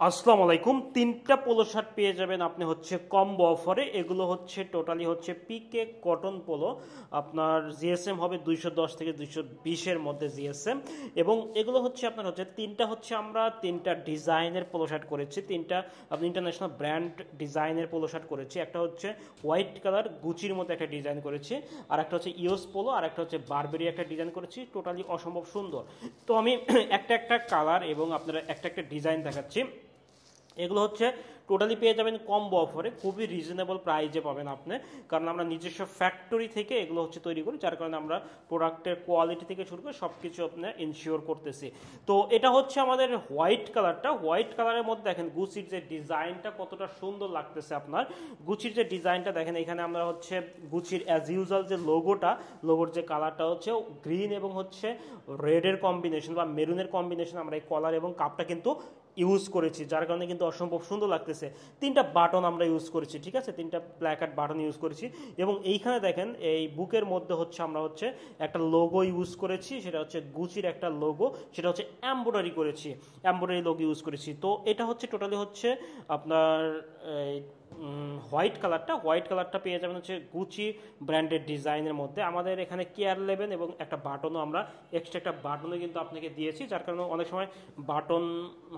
আসসালামু আলাইকুম। তিনটা পোলো শার্ট পেয়ে যাবেন আপনি হচ্ছে কম্বো অফারে। এগুলো হচ্ছে টোটালি হচ্ছে পিকে কটন পোলো। আপনার জিএসএম হবে 210 থেকে 220-এর মধ্যে জিএসএম। এবং এগুলো হচ্ছে আপনার হচ্ছে তিনটা হচ্ছে আমরা তিনটা ডিজাইনের পোলো শার্ট করেছি। তিনটা আপনি ইন্টারন্যাশনাল ব্র্যান্ড ডিজাইনের পোলো শার্ট করেছি। একটা হচ্ছে হোয়াইট কালার গুচির মতো একটা ডিজাইন করেছি, আর একটা হচ্ছে ইউএস পোলো, আর একটা হচ্ছে বারবেরি একটা ডিজাইন করেছি। টোটালি অসম্ভব সুন্দর। তো আমি একটা একটা কালার এবং আপনারা একটা একটা ডিজাইন দেখাচ্ছি। এগুলো হচ্ছে টোটালি পেয়ে যাবেন কম্বো অফারে, খুবই রিজনেবল প্রাইজে পাবেন আপনি। কারণ আমরা নিজস্ব ফ্যাক্টরি থেকে এগুলো হচ্ছে তৈরি করি, যার কারণে আমরা প্রোডাক্টের কোয়ালিটি থেকে শুরু করে সব কিছু আপনার ইনশিওর করতেছি। তো এটা হচ্ছে আমাদের হোয়াইট কালারটা। হোয়াইট কালারের মধ্যে দেখেন গুচির যে ডিজাইনটা কতটা সুন্দর লাগতেছে আপনার। গুচির যে ডিজাইনটা দেখেন, এখানে আমরা হচ্ছে গুচির অ্যাজ ইউজুয়াল যে লোগোর যে কালারটা হচ্ছে গ্রিন এবং হচ্ছে রেডের কম্বিনেশন বা মেরুনের কম্বিনেশন আমরা এই কলার এবং কাপটা কিন্তু ইউজ করেছি, যার কারণে কিন্তু অসম্ভব সুন্দর লাগতেছে। তিনটা বাটন আমরা ইউজ করেছি, ঠিক আছে, তিনটা প্ল্যাকার্ড বাটন ইউজ করেছি। এবং এইখানে দেখেন এই বুকের মধ্যে হচ্ছে আমরা হচ্ছে একটা লোগো ইউজ করেছি, সেটা হচ্ছে গুচির একটা লোগো, সেটা হচ্ছে এমব্রয়ডারি করেছি, এমব্রয়ডারি লোগো ইউজ করেছি। তো এটা হচ্ছে টোটালি হচ্ছে আপনার হোয়াইট কালারটা পেয়ে যাবেন হচ্ছে গুচি ব্র্যান্ডের ডিজাইনের মধ্যে। আমাদের এখানে কেয়ার লেবেন এবং একটা বাটনও আমরা এক্সট্রা একটা বাটনও কিন্তু আপনাকে দিয়েছি, যার কারণে অনেক সময় বাটন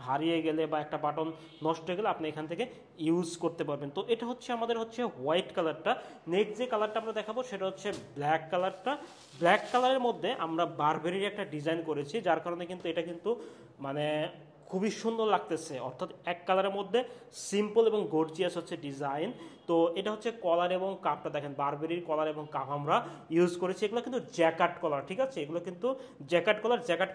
হারিয়ে গেলে বা একটা বাটন নষ্ট হয়ে গেলে আপনি এখান থেকে ইউজ করতে পারবেন। তো এটা হচ্ছে আমাদের হচ্ছে হোয়াইট কালারটা। নেক্সট যে কালারটা আমরা দেখাবো সেটা হচ্ছে ব্ল্যাক কালারটা। ব্ল্যাক কালারের মধ্যে আমরা বারবেরির একটা ডিজাইন করেছি, যার কারণে কিন্তু এটা কিন্তু মানে খুবই সুন্দর লাগতেছে। অর্থাৎ এক কালারের মধ্যে সিম্পল এবং গর্জিয়াস হচ্ছে ডিজাইন। তো এটা হচ্ছে কলার এবং কাপটা দেখেন, বারবেরির কলার এবং কাপ আমরা ইউজ করেছি। এগুলো কিন্তু জ্যাকেট কলার, ঠিক আছে, এগুলো কিন্তু জ্যাকেট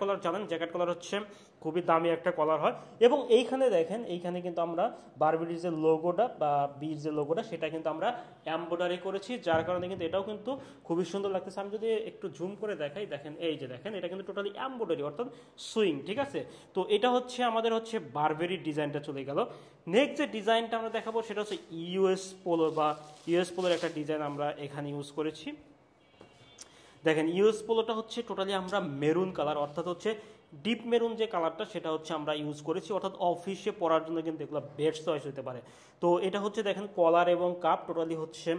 কলার জানেন, জ্যাকেট কলার হচ্ছে খুবই দামি একটা কলার হয়। এবং এইখানে দেখেন, এইখানে কিন্তু আমরা বারবেরির যে লোগোটা বা বীর যে লোগোটা সেটা কিন্তু আমরা এমব্রয়ডারি করেছি, যার কারণে কিন্তু এটাও কিন্তু খুবই সুন্দর লাগতেছে। আমি যদি একটু জুম করে দেখাই, দেখেন এই যে দেখেন, এটা কিন্তু টোটালি এমব্রয়ডারি অর্থাৎ সুইং, ঠিক আছে। তো এটা হচ্ছে আমাদের হচ্ছে বারবেরির ডিজাইনটা চলে গেল। নেক্সট যে ডিজাইনটা আমরা দেখাবো সেটা হচ্ছে ইউএস পোলোর একটা ডিজাইন আমরা এখানে ইউজ করেছি। দেখেন ইউএস পোলোটা হচ্ছে টোটালি আমরা মেরুন কালার, অর্থাৎ হচ্ছে ডিপ মেরুন যে কালারটা সেটা হচ্ছে আমরা ইউজ করেছি, অর্থাৎ অফিসে পরার জন্য কিন্তু এগুলো বেস্ট চয়েস হতে পারে। তো এটা হচ্ছে দেখেন কলার এবং কাপ টোটালি হচ্ছে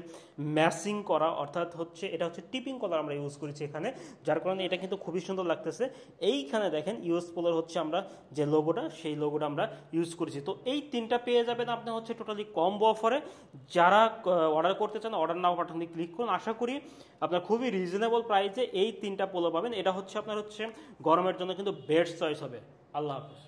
ম্যাচিং করা, অর্থাৎ হচ্ছে এটা হচ্ছে টিপিং কলার আমরা ইউজ করেছি এখানে, যার কারণে এটা কিন্তু খুবই সুন্দর লাগতেছে। এইখানে দেখেন ইউএস পোলোর হচ্ছে আমরা যে লোগোটা সেই লোগোটা আমরা ইউজ করেছি। তো এই তিনটা পেয়ে যাবেন আপনি হচ্ছে টোটালি কম্বো অফারে। যারা অর্ডার করতে চান অর্ডার নাও বাটনে ক্লিক করুন। আশা করি আপনার খুবই রিজনেবল প্রাইসে এই তিনটা পোলো পাবেন। এটা হচ্ছে আপনার হচ্ছে গরমের জন্য কিন্তু বেস্ট চয়েস হবে। আল্লাহ হাফেজ।